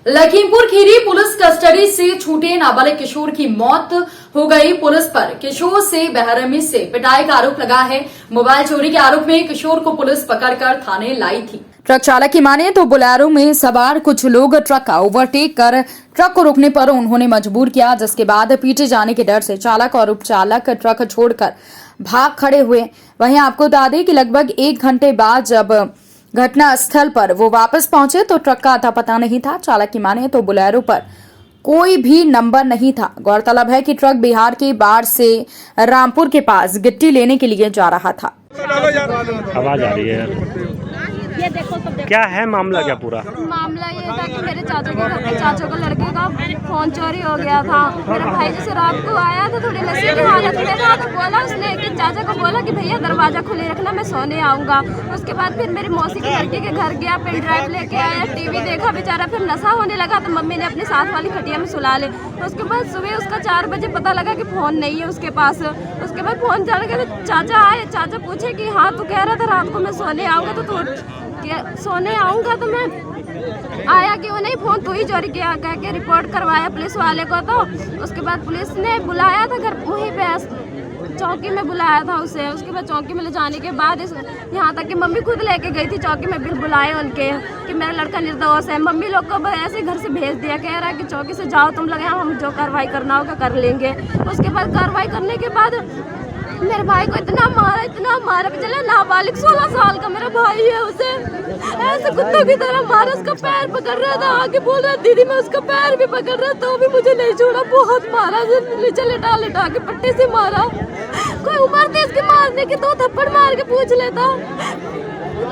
Lakhimpur Kheri police custody से छूटे नाबालिग किशोर की मौत हो गई। पुलिस पर किशोर से बेरहमी से पिटाई का आरोप लगा है। मोबाइल चोरी के आरोप में किशोर को पुलिस पकड़कर थाने लाई थी। ट्रक चालक की माने तो बोलेरो में सवार कुछ लोग ट्रक का ओवरटेक कर ट्रक को रोकने पर उन्होंने मजबूर किया, जिसके बाद पीटे जाने के डर से चालक और उपचालक ट्रक छोड़कर भाग खड़े हुए। वहीं आपको बता दें कि लगभग 1 घंटे बाद जब घटना स्थल पर वो वापस पहुंचे तो ट्रक का अता पता नहीं था। चालक की माने तो बोलेरो पर कोई भी नंबर नहीं था। गौरतलब है कि ट्रक बिहार के बाढ़ से रामपुर के पास गिट्टी लेने के लिए जा रहा था। आवाज आ रही है। ये देखो सब देखो। क्या है मामला, क्या पूरा मामला ये था कि मेरे चाचा के घर पे चाचा का लड़के का फोन चोरी हो गया था। मेरा भाई जैसे रात को आया तो थोड़ी नशे की हालत में था, तो बोला उसने कि चाचा को बोला कि भैया दरवाजा खुले रखना, मैं सोने आऊंगा। उसके बाद फिर मेरी मौसी की लड़की के घर गया, पेन ड्राइव लेके आया, टीवी देखा, बेचारा फिर नशा होने लगा तो मम्मी ने अपने साथ वाली खटिया में सुला ले। उसके बाद सुबह उसका 4 बजे पता लगा कि फोन नहीं है उसके पास। उसके बाद फोन चल गया तो चाचा आए, चाचा पूछे कि हाँ तू कह रहा था रात को मैं सोने आऊंगा, तो सोने आऊंगा तो मैं आया क्यों नहीं, फोन तू ही चोरी किया कह के रिपोर्ट करवाया पुलिस वाले को। तो उसके बाद पुलिस ने बुलाया था घर, वहीं पे चौकी में बुलाया था उसे। उसके बाद चौकी में ले जाने के बाद यहाँ तक कि मम्मी खुद लेके गई थी चौकी में, बिल बुलाए उनके कि मेरा लड़का निर्दोष है। मम्मी लोग को ऐसे घर से भेज दिया, कह रहा है कि चौकी से जाओ तुम लोग, यहाँ हम जो कार्रवाई करना होगा कर लेंगे। उसके बाद कार्रवाई करने के बाद मेरे भाई को इतना मारा चला। नाबालिग 16 साल का मेरा भाई है, उसे ऐसे कुत्तों की तरह मारा। उसका पैर पकड़ रहा था, आगे बोल रहा दीदी मैं उसका पैर भी पकड़ रहा तो भी मुझे नहीं छोड़ा। बहुत मारा, नीचे लिटा के पट्टे से मारा। कोई उम्र थी इसके मारने की, 2 थप्पड़ मार के पूछ लेता।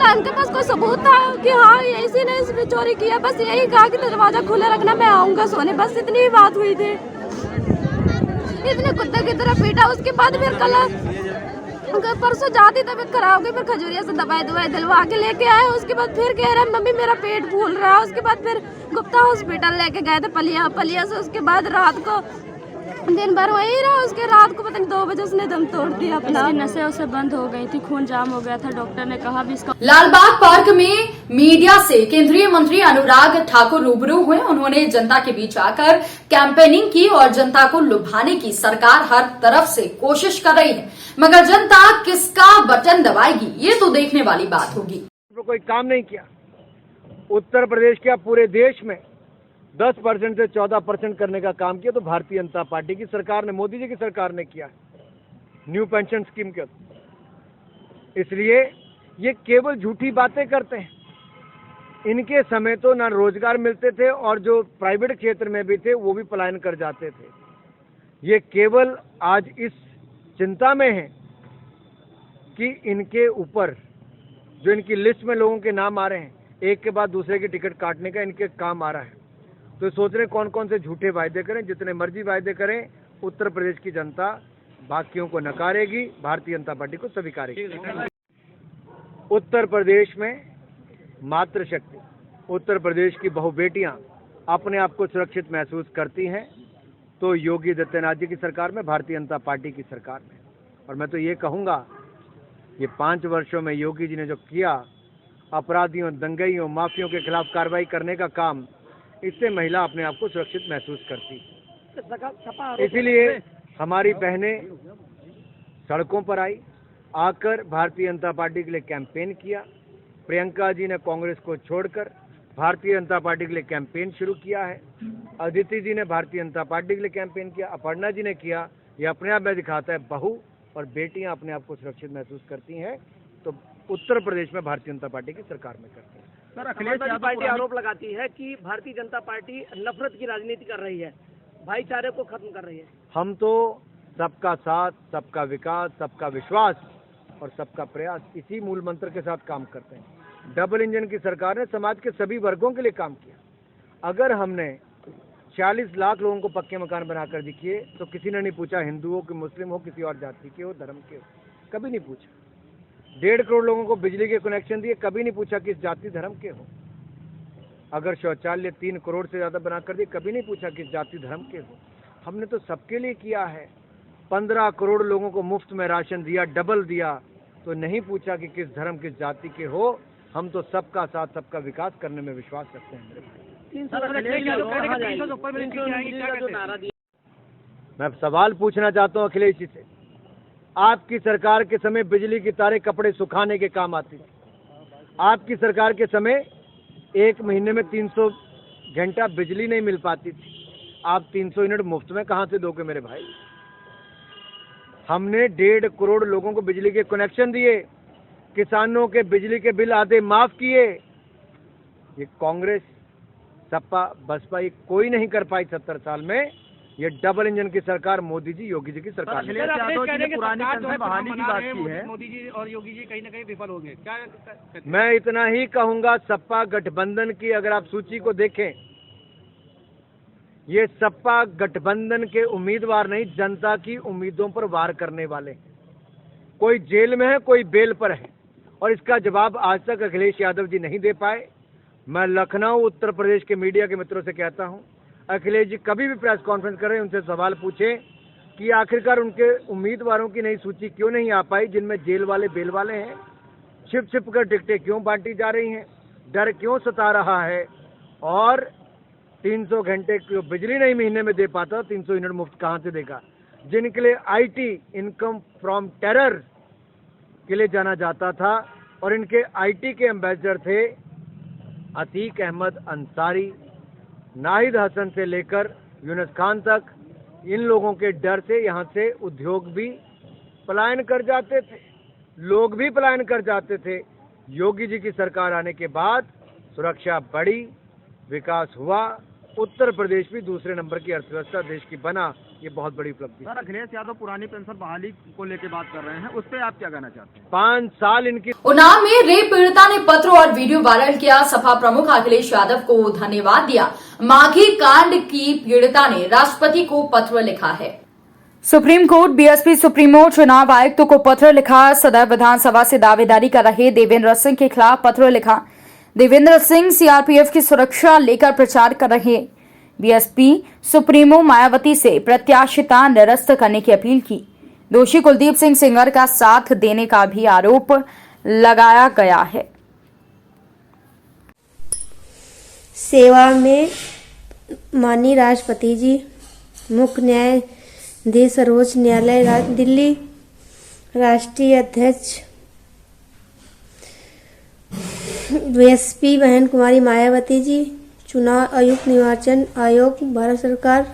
उनके पास कोई सबूत था कि हाँ इसी ने इसमें चोरी किया, बस यही कहा कि दरवाजा खुला रखना, मैं आऊंगा सोने, बस इतनी ही बात हुई थी। इतने कुत्ते की तरह पीटा। उसके बाद फिर कल परसों जाती तबीयत खराब हो गई, फिर खजूरिया से दवाई दिलवा के लेके आए। उसके बाद फिर कह रहा है मम्मी मेरा पेट फूल रहा है। उसके बाद फिर गुप्ता हॉस्पिटल लेके गए थे पलिया से। उसके बाद रात को दिन भर वही रहा। उसके रात को पता नहीं 2 बजे उसने दम तोड़ दिया अपना। नशे उसे बंद हो गई थी, खून जाम हो गया था, डॉक्टर ने कहा भी इसका। लालबाग पार्क में मीडिया से केंद्रीय मंत्री अनुराग ठाकुर रूबरू हुए। उन्होंने जनता के बीच आकर कैंपेनिंग की और जनता को लुभाने की सरकार हर तरफ से कोशिश कर रही है, मगर जनता किसका बटन दबाएगी ये तो देखने वाली बात होगी। कोई काम नहीं किया। उत्तर प्रदेश क्या पूरे देश में 10% से 14% करने का काम किया तो भारतीय जनता पार्टी की सरकार ने, मोदी जी की सरकार ने किया न्यू पेंशन स्कीम के। इसलिए ये केवल झूठी बातें करते हैं। इनके समय तो ना रोजगार मिलते थे और जो प्राइवेट क्षेत्र में भी थे वो भी पलायन कर जाते थे। ये केवल आज इस चिंता में है कि इनके ऊपर जो इनकी लिस्ट में लोगों के नाम आ रहे हैं, एक के बाद दूसरे की टिकट काटने का इनके काम आ रहा है। तो सोच रहे कौन कौन से झूठे वायदे करें। जितने मर्जी वायदे करें, उत्तर प्रदेश की जनता बाकियों को नकारेगी, भारतीय जनता पार्टी को स्वीकारेगी। उत्तर प्रदेश में मातृशक्ति, उत्तर प्रदेश की बहु बेटियां अपने आप को सुरक्षित महसूस करती हैं तो योगी आदित्यनाथ जी की सरकार में, भारतीय जनता पार्टी की सरकार में। और मैं तो ये कहूँगा ये 5 वर्षों में योगी जी ने जो किया, अपराधियों, दंगइयों, माफियों के खिलाफ कार्रवाई करने का काम, इससे महिला अपने आप को सुरक्षित महसूस करती। इसीलिए हमारी बहनें सड़कों पर आई, आकर भारतीय जनता पार्टी के लिए कैंपेन किया। प्रियंका जी ने कांग्रेस को छोड़कर भारतीय जनता पार्टी के लिए कैंपेन शुरू किया है। अदिति जी ने भारतीय जनता पार्टी के लिए कैंपेन किया, अपर्णा जी ने किया। यह अपने आप में दिखाता है बहू और बेटियां अपने आप को सुरक्षित महसूस करती हैं तो उत्तर प्रदेश में भारतीय जनता पार्टी की सरकार में करती है। सर, अखिलेश यादव पार्टी आरोप लगाती है कि भारतीय जनता पार्टी नफरत की राजनीति कर रही है, भाईचारे को खत्म कर रही है। हम तो सबका साथ, सबका विकास, सबका विश्वास और सबका प्रयास, इसी मूल मंत्र के साथ काम करते हैं। डबल इंजन की सरकार ने समाज के सभी वर्गों के लिए काम किया। अगर हमने 40 लाख लोगों को पक्के मकान बनाकर दिए तो किसी ने नहीं पूछा हिंदू हो कि मुस्लिम हो, किसी और जाति के हो, धर्म के हो, कभी नहीं पूछा। 1.5 करोड़ लोगों को बिजली के कनेक्शन दिए, कभी नहीं पूछा किस जाति धर्म के हो। अगर शौचालय 3 करोड़ से ज्यादा बनाकर दिए, कभी नहीं पूछा किस जाति धर्म के हो। हमने तो सबके लिए किया है। 15 करोड़ लोगों को मुफ्त में राशन दिया, डबल दिया, तो नहीं पूछा कि किस धर्म, किस जाति के हो। हम तो सबका साथ, सबका विकास करने में विश्वास रखते हैं मेरे भाई। मैं सवाल पूछना चाहता हूं अखिलेश जी से, आपकी सरकार के समय बिजली की तारें कपड़े सुखाने के काम आती थी। आपकी सरकार के समय एक महीने में 300 घंटा बिजली नहीं मिल पाती थी। आप 300 यूनिट मुफ्त में कहां से दोगे मेरे भाई? हमने 1.5 करोड़ लोगों को बिजली के कनेक्शन दिए, किसानों के बिजली के बिल आधे माफ किए। ये कांग्रेस, सपा, बसपा ये कोई नहीं कर पाई 70 साल में। ये डबल इंजन की सरकार मोदी जी, योगी जी की सरकार ने। पुरानी पेंशन बहाली की बात की है, मोदी जी और योगी जी कहीं ना कहीं विफल होंगे क्या? मैं इतना ही कहूंगा, सपा गठबंधन की अगर आप सूची को देखें, ये सपा गठबंधन के उम्मीदवार नहीं, जनता की उम्मीदों पर वार करने वाले हैं। कोई जेल में है, कोई बेल पर है, और इसका जवाब आज तक अखिलेश यादव जी नहीं दे पाए। मैं लखनऊ उत्तर प्रदेश के मीडिया के मित्रों से कहता हूं, अखिलेश जी कभी भी प्रेस कॉन्फ्रेंस करें, उनसे सवाल पूछें कि आखिरकार उनके उम्मीदवारों की नई सूची क्यों नहीं आ पाई, जिनमें जेल वाले बेल वाले हैं। छिप छिप कर टिकटें क्यों बांटी जा रही हैं, डर क्यों सता रहा है, और 300 घंटे की बिजली नहीं महीने में दे पाता, 300 यूनिट मुफ्त कहां से देगा? जिनके लिए आईटी, इनकम फ्रॉम टेरर के लिए जाना जाता था, और इनके आईटी के एम्बेसडर थे अतीक अहमद अंसारी, नाहिद हसन से लेकर यूनुस खान तक। इन लोगों के डर से यहाँ से उद्योग भी पलायन कर जाते थे, लोग भी पलायन कर जाते थे। योगी जी की सरकार आने के बाद सुरक्षा बढ़ी, विकास हुआ, उत्तर प्रदेश भी दूसरे नंबर की अर्थव्यवस्था देश की बना। ये बहुत बड़ी उपलब्धि। सर, अखिलेश यादव पुरानी पेंशन बहाली को लेकर बात कर रहे हैं, उस पर आप क्या कहना चाहते हैं? 5 साल इनकी। उन्नाव में रेप पीड़िता ने पत्र और वीडियो वायरल किया, सपा प्रमुख अखिलेश यादव को धन्यवाद दिया। माघी कांड की पीड़िता ने राष्ट्रपति को पत्र लिखा है। सुप्रीम कोर्ट बीएसपी सुप्रीमो चुनाव आयुक्त को पत्र लिखा। सदर विधानसभा से दावेदारी कर रहे देवेंद्र सिंह के खिलाफ पत्र लिखा। देवेंद्र सिंह सीआरपीएफ की सुरक्षा लेकर प्रचार कर रहे। बीएसपी सुप्रीमो मायावती से प्रत्याशिता निरस्त करने की अपील की। दोषी कुलदीप सिंह सेंगर का साथ देने का भी आरोप लगाया गया है। सेवा में माननीय राष्ट्रपति जी, मुख्य न्यायाधीश सर्वोच्च न्यायालय दिल्ली, राष्ट्रीय अध्यक्ष बीएसपी बहन कुमारी मायावती जी, चुनाव आयुक्त निर्वाचन आयोग भारत सरकार,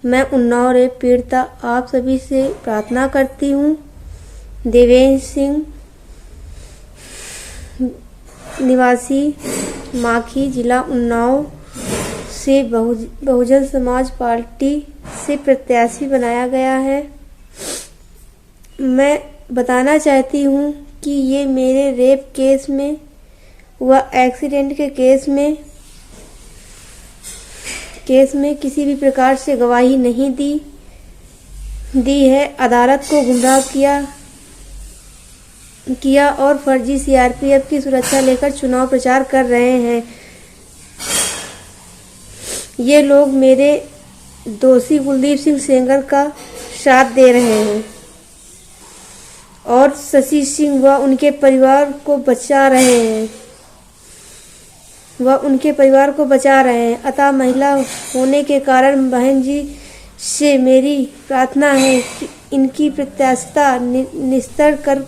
मैं उन्नाव रेप पीड़िता आप सभी से प्रार्थना करती हूँ। देवेंद्र सिंह निवासी माखी जिला उन्नाव से बहुजन समाज पार्टी से प्रत्याशी बनाया गया है। मैं बताना चाहती हूँ कि ये मेरे रेप केस में व एक्सीडेंट के केस में किसी भी प्रकार से गवाही नहीं दी है। अदालत को गुमराह किया और फर्जी सीआरपीएफ की सुरक्षा लेकर चुनाव प्रचार कर रहे हैं। ये लोग मेरे दोषी कुलदीप सिंह सेंगर का साथ दे रहे हैं और शशि सिंह व उनके परिवार को बचा रहे हैं। अतः महिला होने के कारण बहन जी से मेरी प्रार्थना है कि इनकी प्रत्याशिता निस्तर कर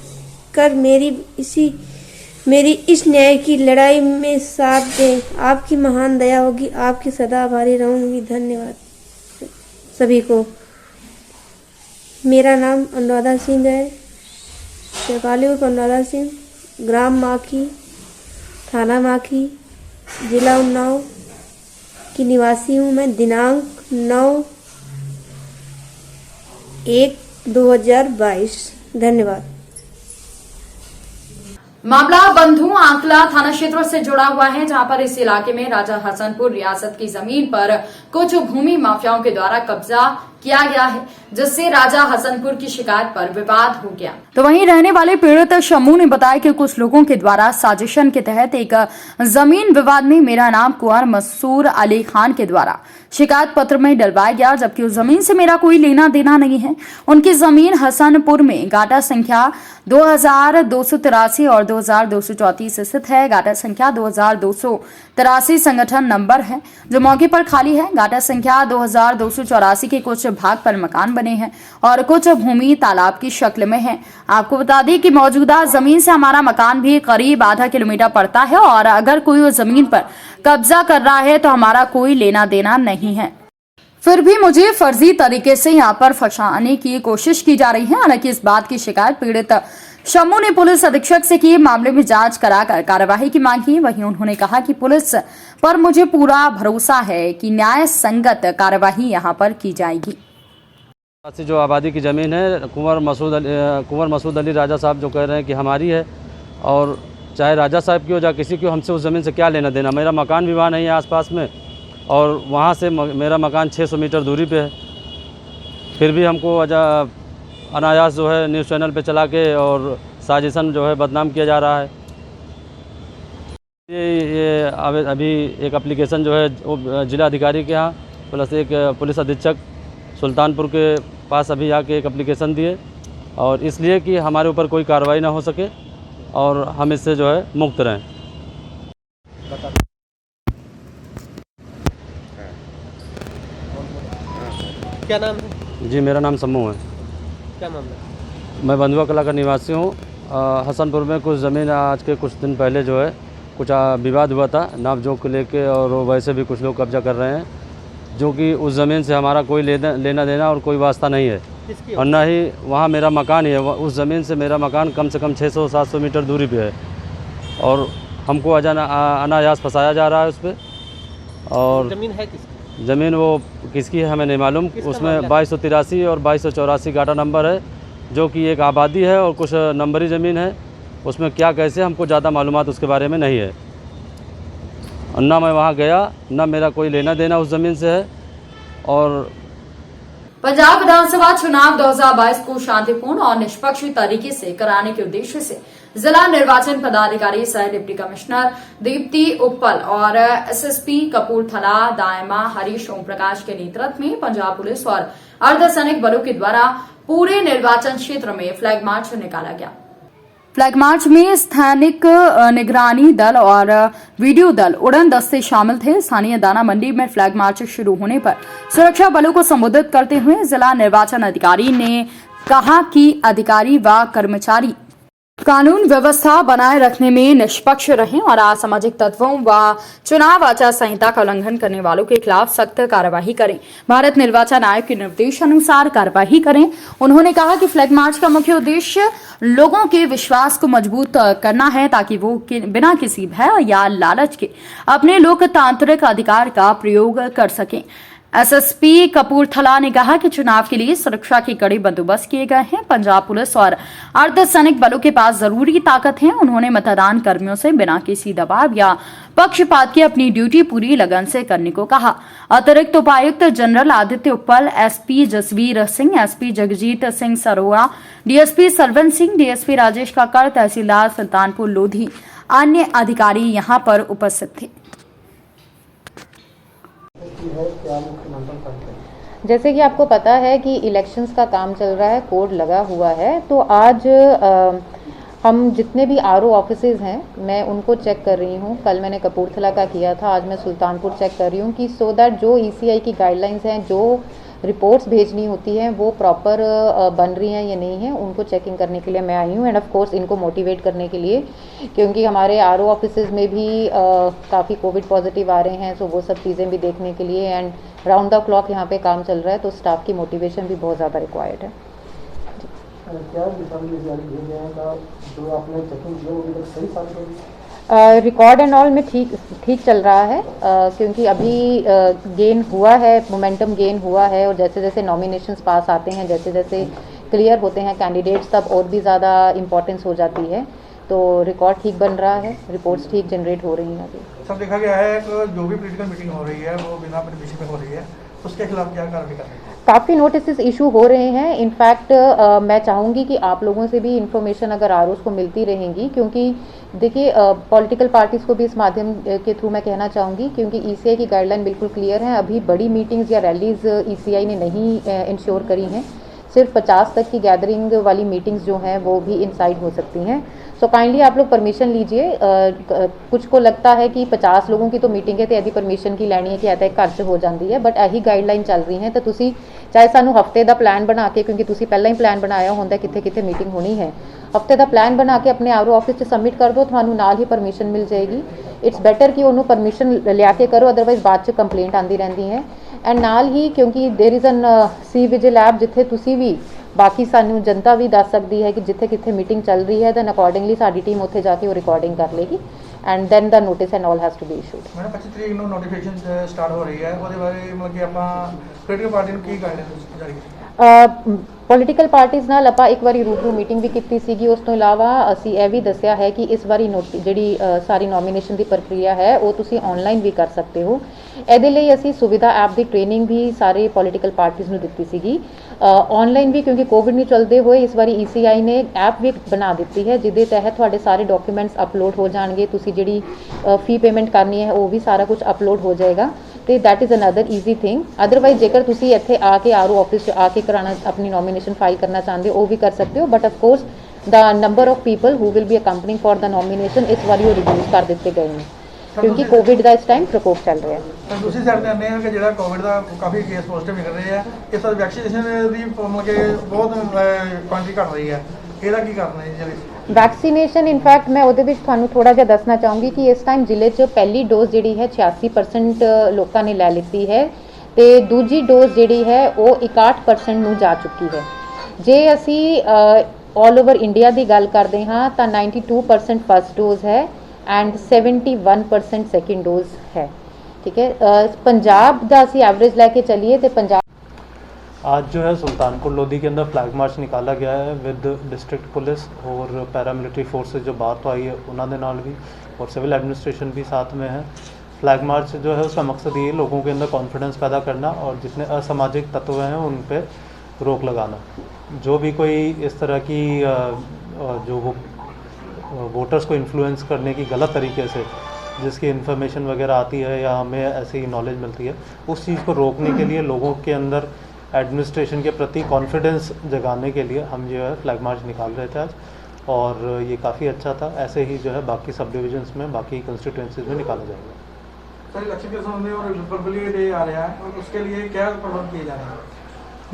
मेरी इस न्याय की लड़ाई में साथ दें। आपकी महान दया होगी, आपकी सदा आभारी रहूंगी। धन्यवाद सभी को। मेरा नाम अनुराधा सिंह है, चौपाली उर्फ अनुराधा सिंह, ग्राम माखी, थाना माखी, जिला उन्नाव की निवासी हूँ। मैं दिनांक 9/1/2022। धन्यवाद। मामला बंधु आंकला थाना क्षेत्र से जुड़ा हुआ है, जहां पर इस इलाके में राजा हसनपुर रियासत की जमीन पर कुछ भूमि माफियाओं के द्वारा कब्जा किया गया है, जिससे राजा हसनपुर की शिकायत पर विवाद हो गया। तो वहीं रहने वाले पीड़ित शम्मू ने बताया कि कुछ लोगों के द्वारा साजिशन के तहत एक जमीन विवाद में मेरा नाम कुंवर मसूर अली खान के द्वारा शिकायत पत्र में डलवाया गया, जबकि उस जमीन से मेरा कोई लेना देना नहीं है। उनकी जमीन हसनपुर में गाटा संख्या 2283 और 2234 स्थित है। गाटा संख्या 2283 संगठन नंबर है जो मौके पर खाली है। गाटा संख्या 2284 के कुछ भाग पर मकान बने हैं और कुछ भूमि तालाब की शक्ल में है। आपको बता दें कि मौजूदा जमीन से हमारा मकान भी करीब आधा किलोमीटर पड़ता है और अगर कोई उस जमीन पर कब्जा कर रहा है तो हमारा कोई लेना देना नहीं है। फिर भी मुझे फर्जी तरीके से यहाँ पर फंसाने की कोशिश की जा रही है। हालांकि इस बात की शिकायत पीड़ित शम्मू ने पुलिस अधीक्षक से की। मामले में जांच कराकर कार्यवाही की मांग की। वहीं उन्होंने कहा कि पुलिस पर मुझे पूरा भरोसा है कि न्याय संगत कार्यवाही यहाँ पर की जाएगी। जो आबादी की ज़मीन है कुंवर मसूद अली राजा साहब जो कह रहे हैं कि हमारी है, और चाहे राजा साहब की हो चाहे किसी की, हमसे उस ज़मीन से क्या लेना देना। मेरा मकान भी वहाँ नहीं है आसपास में, और वहाँ से मेरा मकान 600 मीटर दूरी पे है। फिर भी हमको अनायास जो है न्यूज़ चैनल पे चला के और साजिशन जो है बदनाम किया जा रहा है। ये अभी एक एप्लीकेशन जो है जिला अधिकारी के यहाँ प्लस एक पुलिस अधीक्षक सुल्तानपुर के पास अभी आके एक एप्लीकेशन दिए, और इसलिए कि हमारे ऊपर कोई कार्रवाई ना हो सके और हम इससे जो है मुक्त रहें। क्या नाम है? जी मेरा नाम सम्मू है। क्या मामला? मैं बंधुआ कला का निवासी हूँ। हसनपुर में कुछ ज़मीन आज के कुछ दिन पहले जो है कुछ विवाद हुआ था नाप जोख को लेके, और वैसे भी कुछ लोग कब्जा कर रहे हैं, जो कि उस ज़मीन से हमारा कोई लेना देना और कोई वास्ता नहीं है, और ना ही वहाँ मेरा मकान ही है। उस ज़मीन से मेरा मकान कम से कम 600-700 मीटर दूरी पे है, और हमको अनायास फंसाया जा रहा है उस पर। और जमीन है किसकी? ज़मीन वो किसकी है हमें नहीं मालूम। उसमें 2283 और 2284 गाटा नंबर है, जो कि एक आबादी है और कुछ नंबरी ज़मीन है। उसमें क्या कैसे हमको ज़्यादा मालूमात उसके बारे में नहीं है, और ना मैं वहाँ गया, ना मेरा कोई लेना देना उस ज़मीन से है। और पंजाब विधानसभा चुनाव 2022 को शांतिपूर्ण और निष्पक्ष तरीके से कराने के उद्देश्य से जिला निर्वाचन पदाधिकारी सह डिप्टी कमिश्नर दीप्ति उप्पल और एसएसपी कपूरथला दायमा हरीश ओम प्रकाश के नेतृत्व में पंजाब पुलिस और अर्धसैनिक बलों के द्वारा पूरे निर्वाचन क्षेत्र में फ्लैग मार्च निकाला गया। फ्लैग मार्च में स्थानिक निगरानी दल और वीडियो दल उड़न दस्ते शामिल थे। स्थानीय दाना मंडी में फ्लैग मार्च शुरू होने पर सुरक्षा बलों को संबोधित करते हुए जिला निर्वाचन अधिकारी ने कहा कि अधिकारी व कर्मचारी कानून व्यवस्था बनाए रखने में निष्पक्ष रहें और असामाजिक तत्वों व चुनाव आचार संहिता का उल्लंघन करने वालों के खिलाफ सख्त कार्यवाही करें। भारत निर्वाचन आयोग के निर्देश अनुसार कार्यवाही करें। उन्होंने कहा कि फ्लैग मार्च का मुख्य उद्देश्य लोगों के विश्वास को मजबूत करना है, ताकि वो बिना किसी भय या लालच के अपने लोकतांत्रिक अधिकार का प्रयोग कर सकें। एसएसपी कपूरथला ने कहा कि चुनाव के लिए सुरक्षा के कड़े बंदोबस्त किए गए हैं। पंजाब पुलिस और अर्धसैनिक बलों के पास जरूरी ताकत है। उन्होंने मतदान कर्मियों से बिना किसी दबाव या पक्षपात के अपनी ड्यूटी पूरी लगन से करने को कहा। अतिरिक्त उपायुक्त general Aditya Uppal, SP Jasvir Singh, SP Jagjit Singh Sarora, DSP Sarvan Singh, DSP Rajesh Kakkar, तहसीलदार सुल्तानपुर लोधी, अन्य अधिकारी यहाँ पर उपस्थित थे। जैसे कि आपको पता है कि इलेक्शंस का काम चल रहा है, कोड लगा हुआ है, तो आज हम जितने भी आरओ ऑफिसेज हैं मैं उनको चेक कर रही हूँ। कल मैंने कपूरथला का किया था, आज मैं सुल्तानपुर चेक कर रही हूँ कि सो दैट जो ईसीआई की गाइडलाइंस हैं, जो रिपोर्ट्स भेजनी होती हैं वो प्रॉपर बन रही हैं या नहीं है, उनको चेकिंग करने के लिए मैं आई हूँ। एंड ऑफ कोर्स इनको मोटिवेट करने के लिए, क्योंकि हमारे आरओ ऑफिसेज में भी काफ़ी कोविड पॉजिटिव आ रहे हैं, सो वो सब चीज़ें भी देखने के लिए एंड राउंड द क्लॉक यहाँ पे काम चल रहा है, तो स्टाफ की मोटिवेशन भी बहुत ज़्यादा रिक्वायर्ड है। रिकॉर्ड एंड ऑल में ठीक चल रहा है, क्योंकि अभी गेन हुआ है, मोमेंटम गेन हुआ है, और जैसे जैसे नॉमिनेशंस पास आते हैं, जैसे जैसे क्लियर होते हैं कैंडिडेट्स, तब और भी ज़्यादा इम्पोर्टेंस हो जाती है। तो रिकॉर्ड ठीक बन रहा है, रिपोर्ट्स ठीक जनरेट हो रही हैं। अभी सब देखा गया है कि जो भी पॉलिटिकल मीटिंग हो रही है वो बिना परमिशन पे हो रही है, उसके खिलाफ क्या कार्रवाई करेंगे? काफ़ी नोटिस इशू हो रहे हैं। इनफैक्ट मैं चाहूँगी कि आप लोगों से भी इन्फॉर्मेशन अगर आरओज़ को मिलती रहेंगी, क्योंकि देखिए पॉलिटिकल पार्टीज़ को भी इस माध्यम के थ्रू मैं कहना चाहूँगी, क्योंकि ईसीआई की गाइडलाइन बिल्कुल क्लियर है। अभी बड़ी मीटिंग्स या रैलीज़ ईसीआई ने नहीं इंश्योर करी हैं, सिर्फ 50 तक की गैदरिंग वाली मीटिंग्स जो हैं वो भी इनसाइड हो सकती हैं। सो काइंडली आप लोग परमिशन लीजिए। कुछ को लगता है कि 50 लोगों की तो मीटिंग है तो यदि परमिशन की लैनी है कि ऐसा घर 'ਚ हो जाती है, बट यही गाइडलाइन चल रही है। तो तुसी चाहे सानू हफ्ते का प्लान बना के, क्योंकि तुसी पहला ही प्लान बनाया होंदा कित्थे कित्थे मीटिंग होनी है, हफ्ते का प्लान बना के अपने आरओ ऑफिस 'ਚ सबमिट कर दो, थानू नाल ही परमिशन मिल जाएगी। इट्स बैटर कि उन्होंने परमिशन लिया के करो, अदरवाइज बाद 'ਚ कंप्लेंट आती रहती है। एंड नाल ही क्योंकि there is an cVIGIL app जिथे तुसी भी बाकी सानू जनता भी दस सकती है कि जिथे कित्थे मीटिंग चल रही है, दैन अकॉर्डिंगली साडी टीम उत्थे जाके वो रिकॉर्डिंग कर लेगी and then the notice and all has to be issued. Madam 25 तरीक ਨੂੰ ਨੋਟੀਫਿਕੇਸ਼ਨ ਸਟਾਰਟ ਹੋ ਰਹੀ ਹੈ, ਉਹਦੇ ਬਾਰੇ ਮਤਲਬ ਕਿ ਆਪਾਂ ਪੋਲੀਟੀਕਲ ਪਾਰਟੀ ਨੂੰ ਕੀ ਗਾਈਡੈਂਸ ਜਾਰੀ ਕੀਤੀ? ਪੋਲੀਟੀਕਲ ਪਾਰਟੀਜ਼ ਨਾਲ ਆਪਾਂ ਇੱਕ ਵਾਰੀ ਰੂਬਰੂ ਮੀਟਿੰਗ ਵੀ ਕੀਤੀ ਸੀਗੀ। ਉਸ ਤੋਂ ਇਲਾਵਾ ਅਸੀਂ ਇਹ ਵੀ ਦੱਸਿਆ ਹੈ ਕਿ ਇਸ ਵਾਰੀ ਜਿਹੜੀ ਸਾਰੀ ਨੋਮੀਨੇਸ਼ਨ ਦੀ ਪ੍ਰਕਿਰਿਆ ਹੈ ਉਹ ਤੁਸੀਂ ਆਨਲਾਈਨ ਵੀ ਕਰ ਸਕਦੇ ਹੋ। ਇਹਦੇ ਲਈ ਅਸੀਂ ਸੁਵਿਧਾ ਐਪ ਦੀ ਟ੍ਰੇਨਿੰਗ ਵੀ ਸਾਰੇ ਪੋਲੀਟੀਕਲ ਪਾਰਟੀਜ਼ ਨੂੰ ਦਿੱਤੀ ਸੀਗੀ ਆਨਲਾਈਨ ਵੀ, ਕਿਉਂਕਿ ਕੋਵਿਡ ਨਹੀਂ ਚੱਲਦੇ ਹੋਏ ਇਸ ਵਾਰੀ ਈਸੀਆਈ ਨੇ ਐਪ ਵੀ ਬਣਾ ਦਿੱਤੀ ਹੈ ਜਿਹਦੇ ਤਹਿਤ ਤੁਹਾਡੇ ਸਾਰੇ ਡਾਕੂਮੈਂਟਸ ਅਪਲੋਡ ਹੋ ਜਾਣਗੇ। ਤੁਸੀਂ ਜਿਹੜੀ ਫੀ ਪੇਮੈਂਟ ਕਰਨੀ ਹੈ ਉਹ ਵੀ ਸਾਰਾ ਕੁਝ ਅਪਲੋਡ ਹੋ ਜਾਏਗਾ ਤੇ that is another easy thing. Otherwise ਜੇਕਰ ਤੁਸੀਂ ਇੱਥੇ ਆ ਕੇ ਆਰਓ ਆਫਿਸ 'ਚ ਆ ਕੇ ਕਰਾਣਾ ਆਪਣੀ ਨੋਮੀਨੇਸ਼ਨ फाइल करना चाहते हो वो भी कर सकते हो, but of course the number of people who will be accompanying for the nomination इस बार वो रिड्यूस कर दिए गए हैं क्योंकि कोविड का इस टाइम प्रकोप चल रहा है। ਤਾਂ ਦੂਸਰੀ ਸਾਈਡ ਤੇ ਆਨੇ ਆ ਕਿ ਜਿਹੜਾ ਕੋਵਿਡ ਦਾ ਕਾਫੀ ਕੇਸ ਪੋਜ਼ਿਟਿਵ ਨਿਕਲ ਰਹੇ ਆ, ਇਸ ਵਾਰ ਵੈਕਸੀਨੇਸ਼ਨ ਦੀ ਮਤਲਬ ਕਿ ਬਹੁਤ ਕੁਆਂਟੀਟੀ ਘਟ ਰਹੀ ਹੈ, ਇਹਦਾ ਕੀ ਕਰਨਾ ਹੈ ਜੀ? ਵੈਕਸੀਨੇਸ਼ਨ ਇਨਫੈਕਟ ਮੈਂ ਉਹਦੇ ਵਿੱਚ ਤੁਹਾਨੂੰ ਥੋੜਾ ਜਿਹਾ ਦੱਸਣਾ ਚਾਹੂੰਗੀ ਕਿ ਇਸ ਟਾਈਮ ਜ਼ਿਲ੍ਹੇ 'ਚ ਪਹਿਲੀ ਡੋਜ਼ ਜਿਹੜੀ ਹੈ 86% ਲੋਕਾਂ ਨੇ ਲੈ ਲਿੱਤੀ ਹੈ ਤੇ ਦੂਜੀ ਡੋਜ਼ ਜਿਹੜੀ ਹੈ ਉਹ 61% ਨੂੰ ਜਾ ਚੁੱਕੀ ਹੈ। ਜੇ ਅਸੀਂ ਆਲ ਓਵਰ ਇੰਡੀਆ ਦੀ ਗੱਲ ਕਰਦੇ ਹਾਂ ਤਾਂ 92% ਫਸਟ ਡੋਜ਼ ਹੈ ਐਂਡ 71% ਸੈਕਿੰਡ ਡੋਜ਼ ਹੈ। ठीक है, पंजाब का ਅਸੀਂ एवरेज लेके चलिए तो पंजाब आज जो है सुल्तानपुर लोधी के अंदर फ्लैग मार्च निकाला गया है विद डिस्ट्रिक्ट पुलिस और पैरामिलिट्री फोर्सेज जो बाहर तो आई है उन्होंने नाल भी और सिविल एडमिनिस्ट्रेशन भी साथ में है। फ्लैग मार्च जो है उसका मकसद ये लोगों के अंदर कॉन्फिडेंस पैदा करना और जितने असामाजिक तत्व हैं उन पर रोक लगाना। जो भी कोई इस तरह की जो वो वोटर्स को इन्फ्लुएंस करने की गलत तरीके से जिसकी इन्फॉर्मेशन वगैरह आती है या हमें ऐसी नॉलेज मिलती है, उस चीज़ को रोकने के लिए लोगों के अंदर एडमिनिस्ट्रेशन के प्रति कॉन्फिडेंस जगाने के लिए हम जो है फ्लैग मार्च निकाल रहे थे आज, और ये काफ़ी अच्छा था। ऐसे ही जो है बाकी सब डिविजन्स में बाकी कंस्टिट्यूंसीज में निकाला जाएगा। सर इलेक्शन के संबंध में और रिपब्लिक डे आ रहा है और उसके लिए क्या प्रबंध किए जा रहे हैं?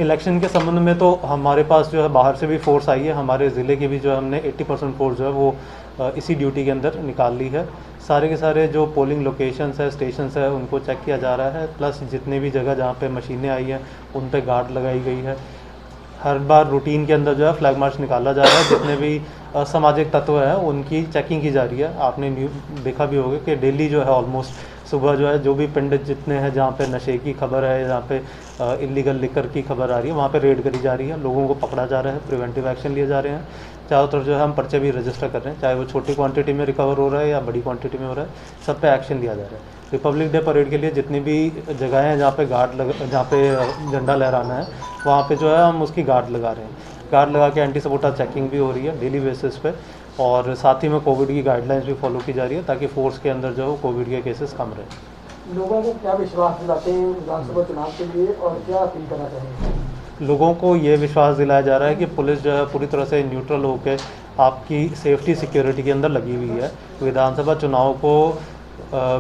इलेक्शन के संबंध में तो हमारे पास जो है बाहर से भी फोर्स आई है, हमारे ज़िले की भी जो है हमने 80% फोर्स जो है वो इसी ड्यूटी के अंदर निकाल ली है। सारे के सारे जो पोलिंग लोकेशंस है, स्टेशंस है, उनको चेक किया जा रहा है, प्लस जितने भी जगह जहाँ पे मशीनें आई हैं उन पे गार्ड लगाई गई है। हर बार रूटीन के अंदर जो है फ्लैग मार्च निकाला जा रहा है, जितने भी असामाजिक तत्व हैं उनकी चेकिंग की जा रही है। आपने देखा भी होगा कि डेली जो है ऑलमोस्ट सुबह जो है जो भी पिंड जितने हैं जहाँ पे नशे की खबर है, जहाँ पे इलीगल लिकर की खबर आ रही है, वहाँ पे रेड करी जा रही है, लोगों को पकड़ा जा रहा है, प्रिवेंटिव एक्शन लिए जा रहे हैं। चारों तरफ जो है हम पर्चे भी रजिस्टर कर रहे हैं, चाहे वो छोटी क्वांटिटी में रिकवर हो रहा है या बड़ी क्वांटिटी में हो रहा है, सब पे एक्शन लिया जा रहा है। रिपब्लिक डे परेड के लिए जितनी भी जगहें हैं जहाँ पे जहाँ पे झंडा लहराना है वहाँ पे जो है हम उसकी गार्ड लगा रहे हैं। गार्ड लगा के एंटी सबोटा चेकिंग भी हो रही है डेली बेसिस पे, और साथ ही में कोविड की गाइडलाइंस भी फॉलो की जा रही है ताकि फोर्स के अंदर जो है कोविड के केसेस कम रहे। लोगों को क्या विश्वास दिलाते हैं विधानसभा चुनाव के लिए और क्या अपील करना चाहेंगे? लोगों को ये विश्वास दिलाया जा रहा है कि पुलिस जो है पूरी तरह से न्यूट्रल होकर आपकी सेफ्टी सिक्योरिटी के अंदर लगी हुई है। विधानसभा चुनाव को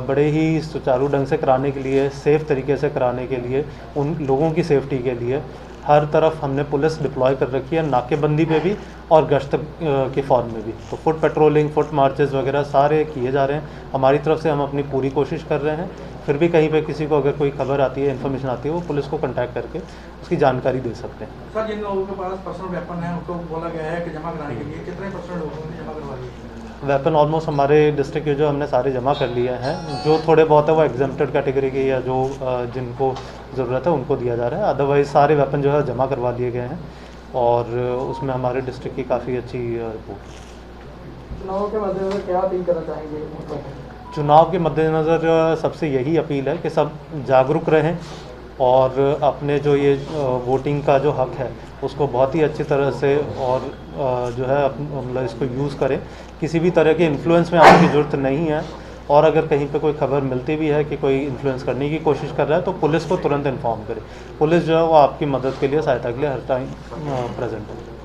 बड़े ही सुचारू ढंग से कराने के लिए, सेफ़ तरीके से कराने के लिए, उन लोगों की सेफ्टी के लिए हर तरफ हमने पुलिस डिप्लॉय कर रखी है, नाकेबंदी पे भी और गश्त के फॉर्म में भी। तो फुट पेट्रोलिंग, फुट मार्चेस वगैरह सारे किए जा रहे हैं। हमारी तरफ से हम अपनी पूरी कोशिश कर रहे हैं। फिर भी कहीं पे किसी को अगर कोई खबर आती है, इन्फॉर्मेशन आती है, वो पुलिस को कांटेक्ट करके उसकी जानकारी दे सकते हैं। सर जिन लोगों के पास पर्सनल वेपन है उनको बोला गया है कि जमा कराने के लिए, कितने % लोगों ने जमा करवा दिए? वेपन ऑलमोस्ट हमारे डिस्ट्रिक्ट के जो हमने सारे जमा कर लिए हैं। जो थोड़े बहुत है वो एग्जेम्प्टेड कैटेगरी के या जो जिनको ज़रूरत है उनको दिया जा रहा है। अदरवाइज़ सारे वेपन जो है जमा करवा लिए गए हैं और उसमें हमारे डिस्ट्रिक्ट की काफ़ी अच्छी रिपोर्ट। चुनाव के मद्देनजर क्या अपील करना चाहेंगे? चुनाव के मद्देनज़र सबसे यही अपील है कि सब जागरूक रहें और अपने जो ये वोटिंग का जो हक है उसको बहुत ही अच्छी तरह से और जो है मतलब इसको यूज़ करें। किसी भी तरह के इन्फ्लुएंस में आने की ज़रूरत नहीं है, और अगर कहीं पे कोई खबर मिलती भी है कि कोई इन्फ्लुएंस करने की कोशिश कर रहा है तो पुलिस को तुरंत इन्फॉर्म करें। पुलिस जो है वो आपकी मदद के लिए, सहायता के लिए हर टाइम प्रेजेंट है।